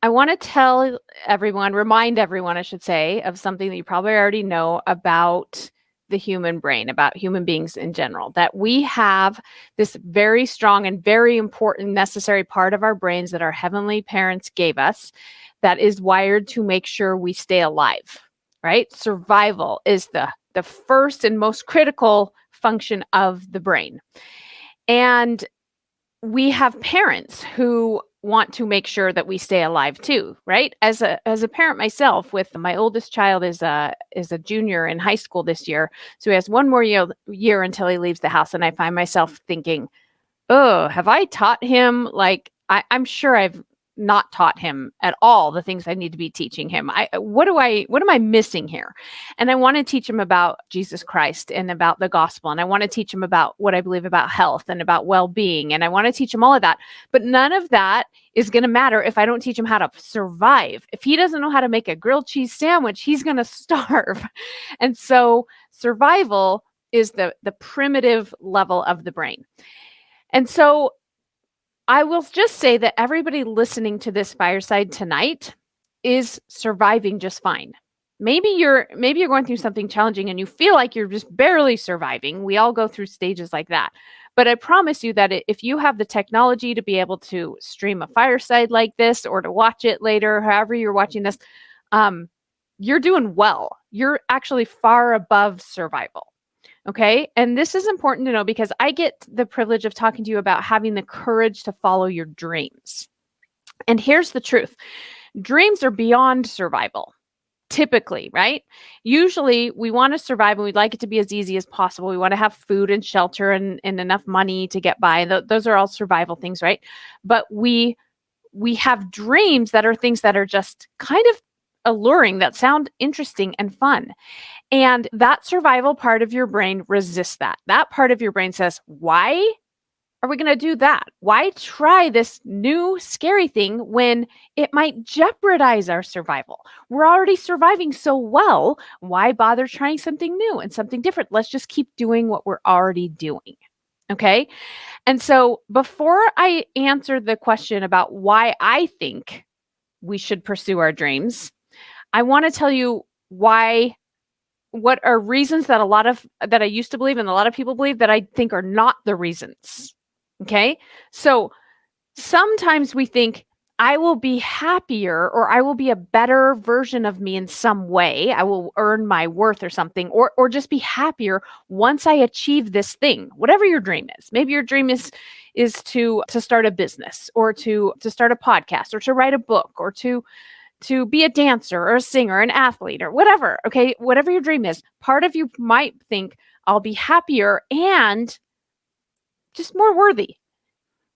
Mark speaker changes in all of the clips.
Speaker 1: I want to remind everyone, I should say, of something that you probably already know about the human brain, about human beings in general, that we have this very strong and very important, necessary part of our brains that our heavenly parents gave us that is wired to make sure we stay alive, right? Survival is the first and most critical function of the brain. And we have parents who want to make sure that we stay alive too, right? As a parent myself, with my oldest child is a junior in high school this year, so he has one more year until he leaves the house, and I find myself thinking, oh, have I taught him? Like, I'm sure I've not taught him at all the things I need to be teaching him. What am I missing here? And I want to teach him about Jesus Christ and about the gospel. And I want to teach him about what I believe about health and about well-being. And I want to teach him all of that. But none of that is going to matter if I don't teach him how to survive. If he doesn't know how to make a grilled cheese sandwich, he's going to starve. And so survival is the primitive level of the brain. And so I will just say that everybody listening to this fireside tonight is surviving just fine. Maybe you're going through something challenging and you feel like you're just barely surviving. We all go through stages like that. But I promise you that if you have the technology to be able to stream a fireside like this or to watch it later, however you're watching this, you're doing well. You're actually far above survival. Okay. And this is important to know because I get the privilege of talking to you about having the courage to follow your dreams. And here's the truth. Dreams are beyond survival, typically, right? Usually we want to survive and we'd like it to be as easy as possible. We want to have food and shelter and enough money to get by. Those are all survival things, right? But we have dreams that are things that are just kind of alluring, that sound interesting and fun. And that survival part of your brain resists that. That part of your brain says, why are we going to do that? Why try this new scary thing when it might jeopardize our survival? We're already surviving so well. Why bother trying something new and something different? Let's just keep doing what we're already doing. Okay. And so before I answer the question about why I think we should pursue our dreams, I want to tell you what are reasons that I used to believe and a lot of people believe that I think are not the reasons. Okay. So sometimes we think I will be happier or I will be a better version of me in some way. I will earn my worth or something, or just be happier once I achieve this thing, whatever your dream is. Maybe your dream is to start a business or to start a podcast or to write a book or to be a dancer or a singer, an athlete or whatever, okay? Whatever your dream is, part of you might think, I'll be happier and just more worthy.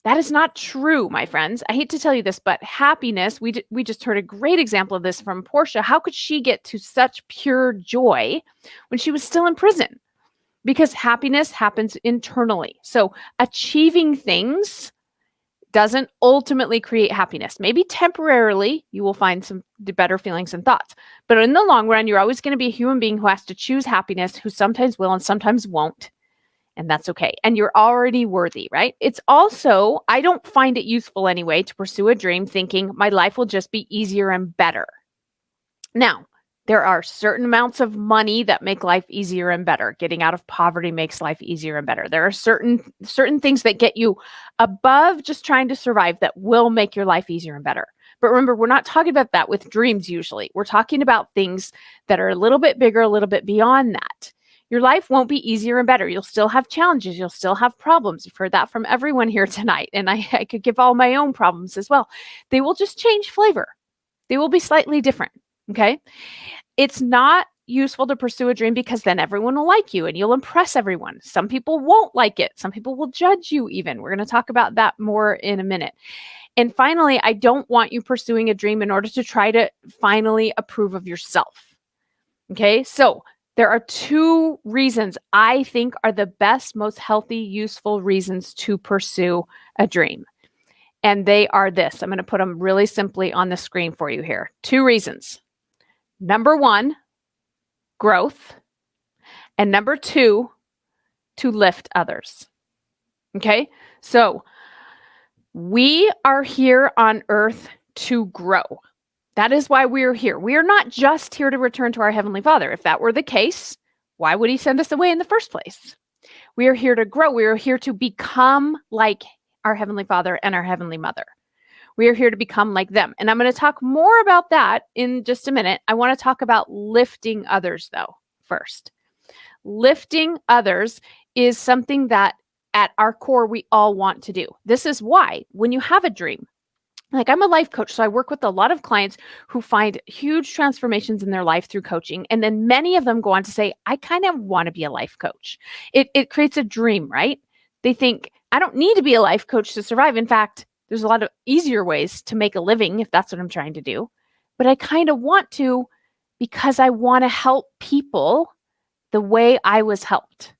Speaker 1: That is not true, my friends. I hate to tell you this, but happiness, we just heard a great example of this from Portia. How could she get to such pure joy when she was still in prison? Because happiness happens internally. So achieving things doesn't ultimately create happiness. Maybe temporarily you will find some better feelings and thoughts, but in the long run, you're always going to be a human being who has to choose happiness, who sometimes will and sometimes won't. And that's okay. And you're already worthy, right? It's also, I don't find it useful anyway to pursue a dream thinking my life will just be easier and better. Now, there are certain amounts of money that make life easier and better. Getting out of poverty makes life easier and better. There are certain things that get you above just trying to survive that will make your life easier and better. But remember, we're not talking about that with dreams usually. We're talking about things that are a little bit bigger, a little bit beyond that. Your life won't be easier and better. You'll still have challenges. You'll still have problems. You've heard that from everyone here tonight. And I could give all my own problems as well. They will just change flavor. They will be slightly different. Okay. It's not useful to pursue a dream because then everyone will like you and you'll impress everyone. Some people won't like it. Some people will judge you even. We're going to talk about that more in a minute. And finally, I don't want you pursuing a dream in order to try to finally approve of yourself. Okay. So there are two reasons I think are the best, most healthy, useful reasons to pursue a dream. And they are this. I'm going to put them really simply on the screen for you here. Two reasons. Number one, growth. And number two, to lift others. Okay? So we are here on earth to grow. That is why we are here. We are not just here to return to our Heavenly Father. If that were the case, why would He send us away in the first place? We are here to grow. We are here to become like our Heavenly Father and our Heavenly Mother. We are here to become like them. And I'm going to talk more about that in just a minute. I want to talk about lifting others, though, first. Lifting others is something that at our core we all want to do. This is why when you have a dream, like I'm a life coach, so I work with a lot of clients who find huge transformations in their life through coaching. And then many of them go on to say, I kind of want to be a life coach. It creates a dream, right? They think, I don't need to be a life coach to survive. In fact, there's a lot of easier ways to make a living if that's what I'm trying to do. But I kind of want to because I want to help people the way I was helped,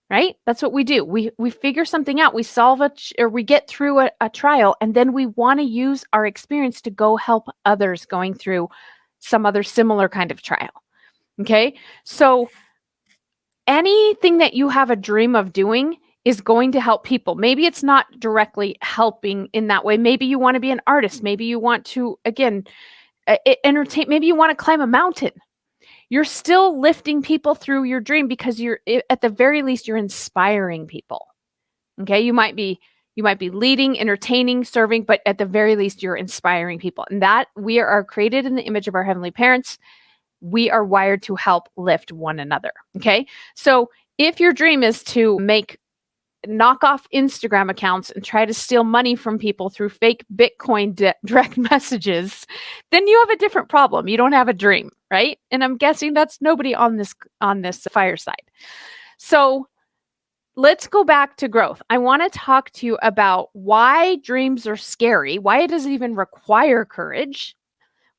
Speaker 1: right? That's what we do. We figure something out. We solve or we get through a trial, and then we want to use our experience to go help others going through some other similar kind of trial. Okay? So anything that you have a dream of doing is going to help people. Maybe it's not directly helping in that way. Maybe you want to be an artist. Maybe you want to, again, entertain. Maybe you want to climb a mountain. You're still lifting people through your dream because you're, at the very least, you're inspiring people. Okay. You might be leading, entertaining, serving, but at the very least, you're inspiring people. And that we are created in the image of our heavenly parents. We are wired to help lift one another. Okay. So if your dream is to knock off Instagram accounts and try to steal money from people through fake Bitcoin direct messages, then you have a different problem. You don't have a dream, right? And I'm guessing that's nobody on this fireside. So let's go back to growth. I want to talk to you about why dreams are scary, why it doesn't even require courage.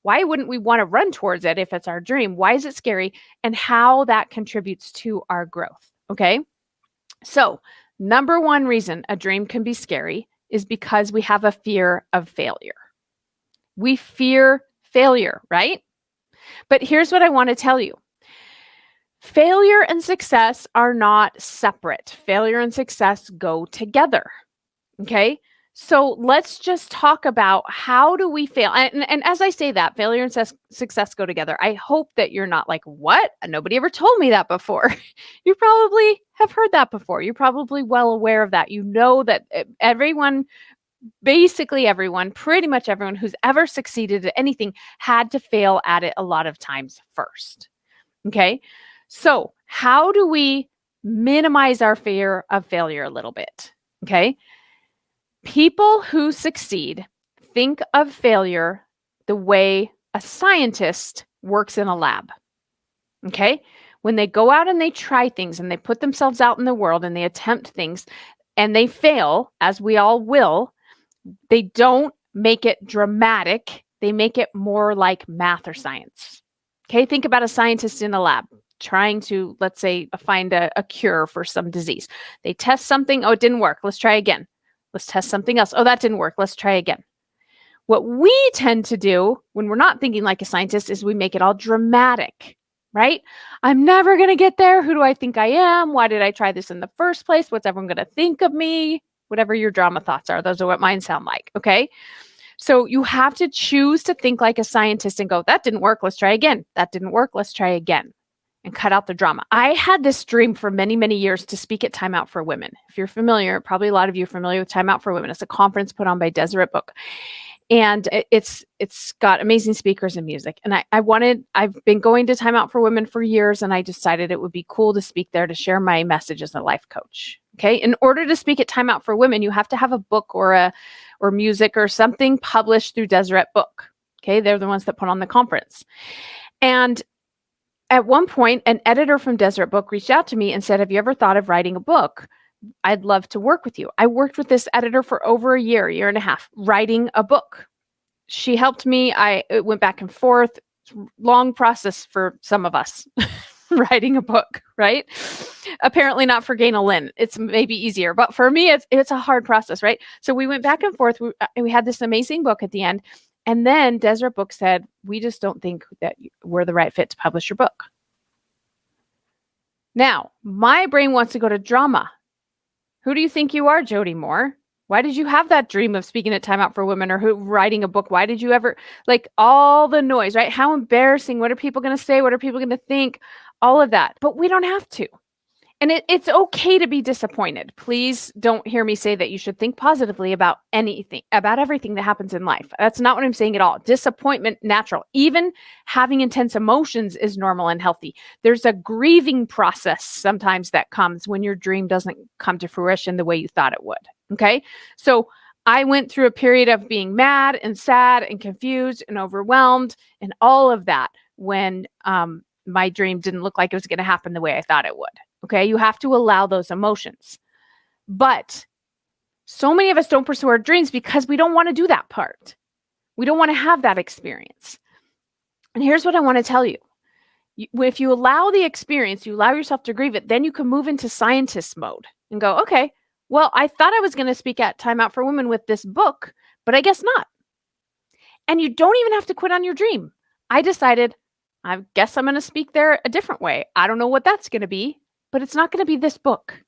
Speaker 1: Why wouldn't we want to run towards it if it's our dream? Why is it scary? And how that contributes to our growth. Okay. So number one reason a dream can be scary is because we have a fear of failure. We fear failure, right? But here's what I want to tell you. Failure and success are not separate. Failure and success go together. Okay? So let's just talk about how do we fail? And as I say that, failure and success go together. I hope that you're not like, what? Nobody ever told me that before. You probably have heard that before. You're probably well aware of that. You know that everyone, pretty much everyone who's ever succeeded at anything had to fail at it a lot of times first. Okay? So how do we minimize our fear of failure a little bit? Okay? People who succeed think of failure the way a scientist works in a lab. Okay? When they go out and they try things and they put themselves out in the world and they attempt things and they fail, as we all will, they don't make it dramatic. They make it more like math or science. Okay? Think about a scientist in a lab trying to, let's say, find a cure for some disease. They test something. Oh, it didn't work. Let's try again. Let's test something else. Oh, that didn't work. Let's try again. What we tend to do when we're not thinking like a scientist is we make it all dramatic, right? I'm never going to get there. Who do I think I am? Why did I try this in the first place? What's everyone going to think of me? Whatever your drama thoughts are, those are what mine sound like, okay? So you have to choose to think like a scientist and go, that didn't work. Let's try again. That didn't work. Let's try again. And cut out the drama. I had this dream for many, many years to speak at Time Out for Women. If you're familiar, probably a lot of you are familiar with Time Out for Women. It's a conference put on by Deseret Book. And it's got amazing speakers and music. And I've been going to Time Out for Women for years, and I decided it would be cool to speak there to share my message as a life coach. Okay. In order to speak at Time Out for Women, you have to have a book or music or something published through Deseret Book. Okay. They're the ones that put on the conference. And at one point, an editor from Deseret Book reached out to me and said, have you ever thought of writing a book? I'd love to work with you. I worked with this editor for over a year and a half, writing a book. She helped me. It went back and forth. Long process for some of us, writing a book, right? Apparently not for Gaina Lynn. It's maybe easier, but for me, it's a hard process, right? So we went back and forth. We had this amazing book at the end. And then Deseret Book said, we just don't think that we're the right fit to publish your book. Now, my brain wants to go to drama. Who do you think you are, Jody Moore? Why did you have that dream of speaking at Time Out for Women or writing a book? Why did you ever, like, all the noise, right? How embarrassing. What are people going to say? What are people going to think? All of that. But we don't have to. And it's okay to be disappointed. Please don't hear me say that you should think positively about anything, about everything that happens in life. That's not what I'm saying at all. Disappointment, natural. Even having intense emotions is normal and healthy. There's a grieving process sometimes that comes when your dream doesn't come to fruition the way you thought it would. Okay. So I went through a period of being mad and sad and confused and overwhelmed and all of that when my dream didn't look like it was going to happen the way I thought it would. Okay, you have to allow those emotions. But so many of us don't pursue our dreams because we don't want to do that part. We don't want to have that experience. And here's what I want to tell you. If you allow the experience, you allow yourself to grieve it, then you can move into scientist mode and go, okay, well, I thought I was going to speak at Time Out for Women with this book, but I guess not. And you don't even have to quit on your dream. I decided, I guess I'm going to speak there a different way. I don't know what that's going to be, but it's not going to be this book.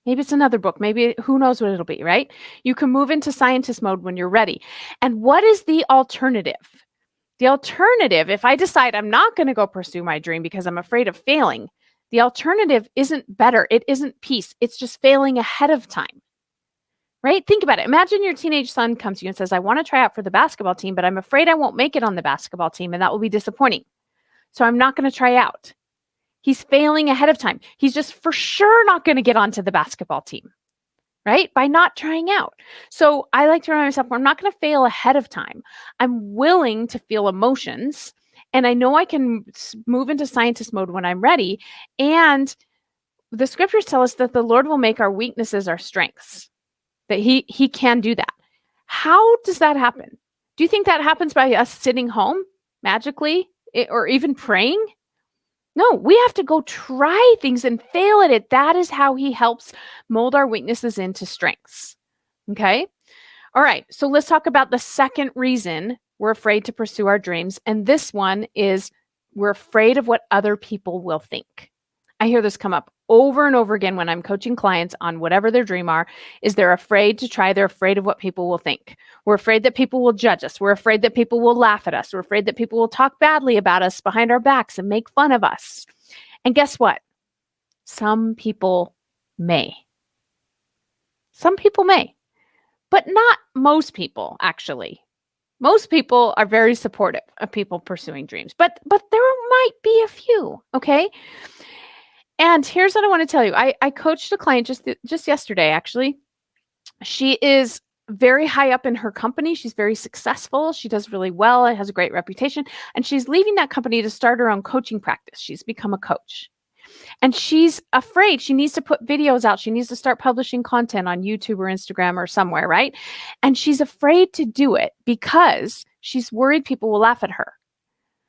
Speaker 1: Maybe it's another book. Maybe who knows what it'll be, right? You can move into scientist mode when you're ready. And what is the alternative? The alternative, if I decide I'm not going to go pursue my dream because I'm afraid of failing, the alternative isn't better. It isn't peace. It's just failing ahead of time, right? Think about it. Imagine your teenage son comes to you and says, I want to try out for the basketball team, but I'm afraid I won't make it on the basketball team, and that will be disappointing. So I'm not going to try out. He's failing ahead of time. He's just for sure not going to get onto the basketball team, right? By not trying out. So I like to remind myself, I'm not going to fail ahead of time. I'm willing to feel emotions, and I know I can move into scientist mode when I'm ready. And the scriptures tell us that the Lord will make our weaknesses our strengths, that he can do that. How does that happen? Do you think that happens by us sitting home magically or even praying? No, we have to go try things and fail at it. That is how he helps mold our weaknesses into strengths. Okay? All right. So let's talk about the second reason we're afraid to pursue our dreams. And this one is we're afraid of what other people will think. I hear this come up over and over again when I'm coaching clients on whatever their dream is they're afraid to try. They're afraid of what people will think. We're afraid that people will judge us. We're afraid that people will laugh at us. We're afraid that people will talk badly about us behind our backs and make fun of us. And guess what? Some people may. Some people may, but not most people, actually. Most people are very supportive of people pursuing dreams, but there might be a few, okay? And here's what I want to tell you. I coached a client just yesterday, actually. She is very high up in her company. She's very successful. She does really well. It has a great reputation. And she's leaving that company to start her own coaching practice. She's become a coach. And she's afraid. She needs to put videos out. She needs to start publishing content on YouTube or Instagram or somewhere, right? And she's afraid to do it because she's worried people will laugh at her.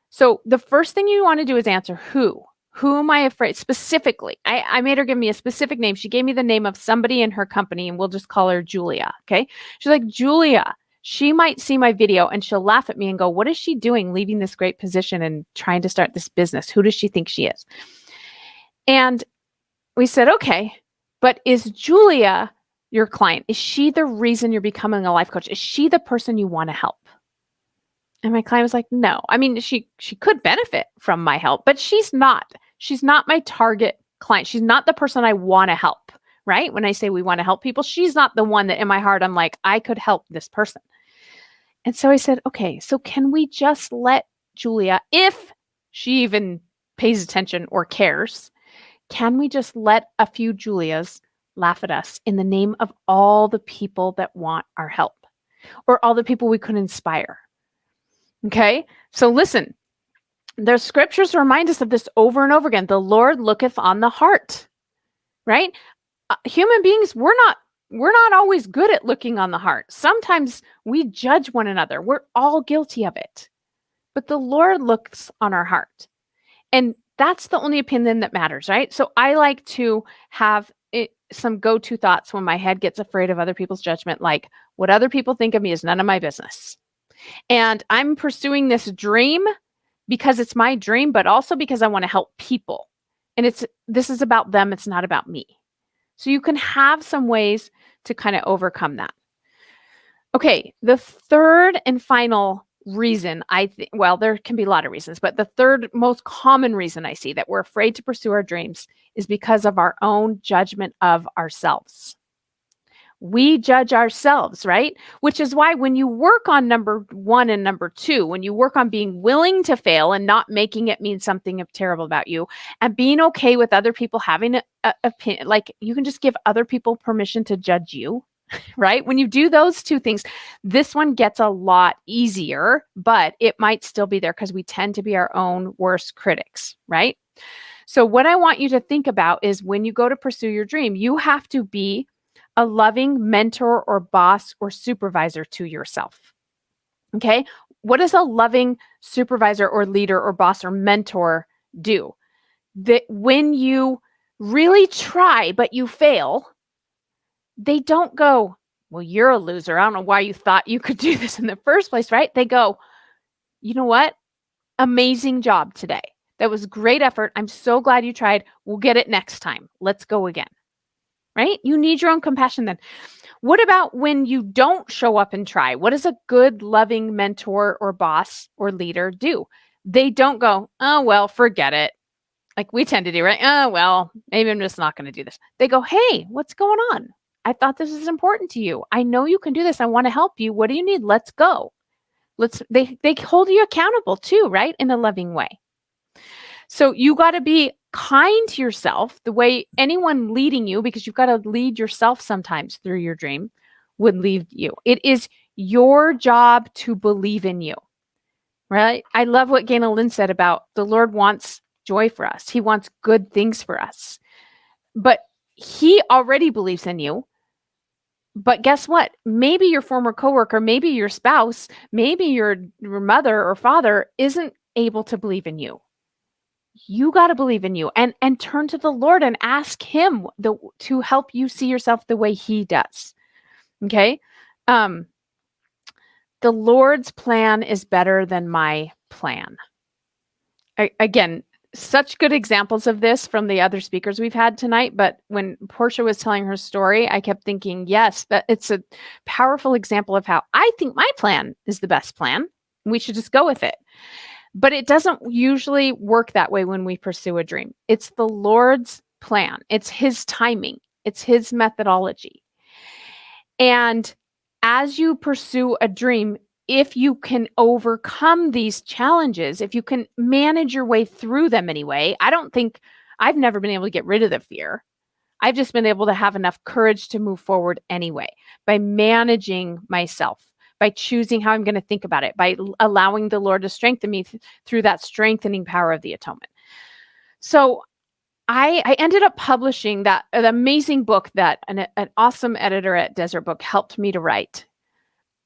Speaker 1: So the first thing you want to do is answer who. Who am I afraid? Specifically, I made her give me a specific name. She gave me the name of somebody in her company, and we'll just call her Julia, okay? She's like, Julia, she might see my video, and she'll laugh at me and go, what is she doing leaving this great position and trying to start this business? Who does she think she is? And we said, okay, but is Julia your client? Is she the reason you're becoming a life coach? Is she the person you want to help? And my client was like, no. I mean, she could benefit from my help, but she's not. She's not my target client. She's not the person I want to help, right? When I say we want to help people, she's not the one that in my heart, I'm like, I could help this person. And so I said, okay, so can we just let Julia, if she even pays attention or cares, can we just let a few Julias laugh at us in the name of all the people that want our help or all the people we could inspire? Okay, so listen, the scriptures remind us of this over and over again. The Lord looketh on the heart, right? Human beings, we're not always good at looking on the heart. Sometimes we judge one another. We're all guilty of it. But the Lord looks on our heart. And that's the only opinion that matters, right? So I like to have some go-to thoughts when my head gets afraid of other people's judgment, like what other people think of me is none of my business. And I'm pursuing this dream because it's my dream, but also because I want to help people. And this is about them. It's not about me. So you can have some ways to kind of overcome that. Okay, the third and final reason I think, well, there can be a lot of reasons, but the third most common reason I see that we're afraid to pursue our dreams is because of our own judgment of ourselves. We judge ourselves, right? Which is why when you work on number one and number two, when you work on being willing to fail and not making it mean something terrible about you, and being okay with other people having a opinion, like you can just give other people permission to judge you, right? When you do those two things, this one gets a lot easier, but it might still be there because we tend to be our own worst critics, right? So, what I want you to think about is when you go to pursue your dream, you have to be a loving mentor or boss or supervisor to yourself. Okay. What does a loving supervisor or leader or boss or mentor do? That when you really try, but you fail, they don't go, well, you're a loser. I don't know why you thought you could do this in the first place, right? They go, you know what? Amazing job today. That was great effort. I'm so glad you tried. We'll get it next time. Let's go again. Right? You need your own compassion then. What about when you don't show up and try? What does a good, loving mentor or boss or leader do? They don't go, oh, well, forget it. Like we tend to do, right? Oh, well, maybe I'm just not going to do this. They go, hey, what's going on? I thought this is important to you. I know you can do this. I want to help you. What do you need? Let's go. They hold you accountable too, right? In a loving way. So you got to be kind to yourself the way anyone leading you, because you've got to lead yourself sometimes through your dream, would lead you. It is your job to believe in you, right? I love what Gaina Lynn said about the Lord wants joy for us. He wants good things for us. But he already believes in you. But guess what? Maybe your former coworker, maybe your spouse, maybe your mother or father isn't able to believe in you. You got to believe in you and turn to the Lord and ask him to help you see yourself the way he does. Okay. The Lord's plan is better than my plan. Again, such good examples of this from the other speakers we've had tonight. But when Portia was telling her story, I kept thinking, yes, that it's a powerful example of how I think my plan is the best plan. We should just go with it. But it doesn't usually work that way when we pursue a dream. It's the Lord's plan. It's his timing. It's his methodology. And as you pursue a dream, if you can overcome these challenges, if you can manage your way through them anyway, I've never been able to get rid of the fear. I've just been able to have enough courage to move forward anyway by managing myself, by choosing how I'm going to think about it, by allowing the Lord to strengthen me through that strengthening power of the atonement. So I ended up publishing an amazing book that an awesome editor at Desert Book helped me to write.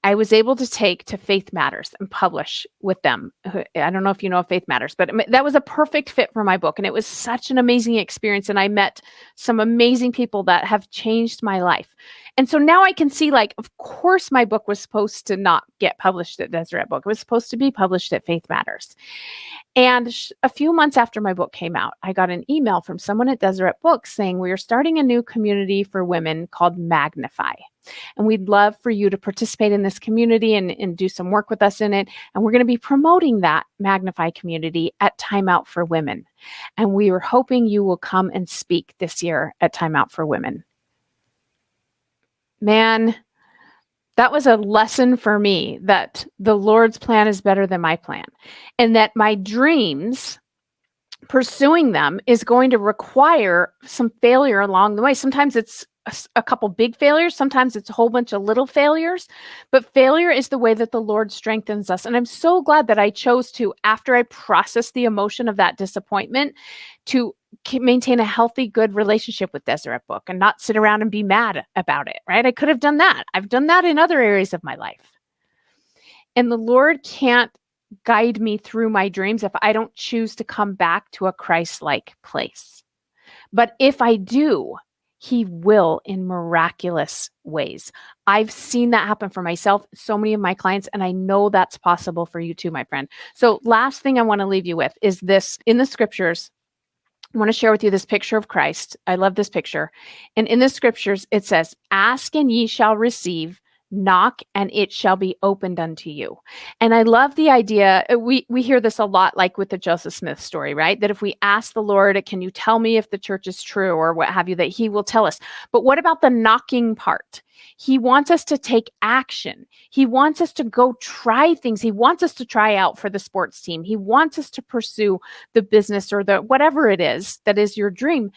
Speaker 1: I was able to take to Faith Matters and publish with them. I don't know if you know of Faith Matters, but that was a perfect fit for my book. And it was such an amazing experience. And I met some amazing people that have changed my life. And so now I can see, like, of course, my book was supposed to not get published at Deseret Book. It was supposed to be published at Faith Matters. And a few months after my book came out, I got an email from someone at Deseret Books saying, we are starting a new community for women called Magnify. And we'd love for you to participate in this community and do some work with us in it. And we're going to be promoting that Magnify community at Time Out for Women. And we were hoping you will come and speak this year at Time Out for Women. Man, that was a lesson for me that the Lord's plan is better than my plan. And that my dreams, pursuing them, is going to require some failure along the way. Sometimes it's a couple big failures. Sometimes it's a whole bunch of little failures, but failure is the way that the Lord strengthens us. And I'm so glad that I chose to, after I processed the emotion of that disappointment, to maintain a healthy, good relationship with Deseret Book and not sit around and be mad about it, right? I could have done that. I've done that in other areas of my life. And the Lord can't guide me through my dreams if I don't choose to come back to a Christ-like place. But if I do, he will in miraculous ways. I've seen that happen for myself, so many of my clients, and I know that's possible for you too, my friend. So last thing I want to leave you with is this. In the scriptures, I want to share with you this picture of Christ. I love this picture. And in the scriptures, it says, ask and ye shall receive, knock and it shall be opened unto you. And I love the idea. We hear this a lot, like with the Joseph Smith story, right? That if we ask the Lord, can you tell me if the church is true or what have you, that he will tell us. But what about the knocking part? He wants us to take action. He wants us to go try things. He wants us to try out for the sports team. He wants us to pursue the business or the whatever it is that is your dream.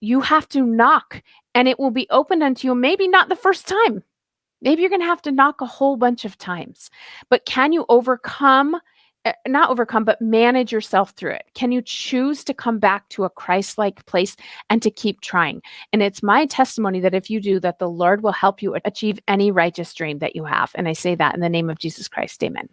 Speaker 1: You have to knock and it will be opened unto you. Maybe not the first time. Maybe you're going to have to knock a whole bunch of times. But can you not overcome, but manage yourself through it? Can you choose to come back to a Christ-like place and to keep trying? And it's my testimony that if you do, that the Lord will help you achieve any righteous dream that you have. And I say that in the name of Jesus Christ. Amen.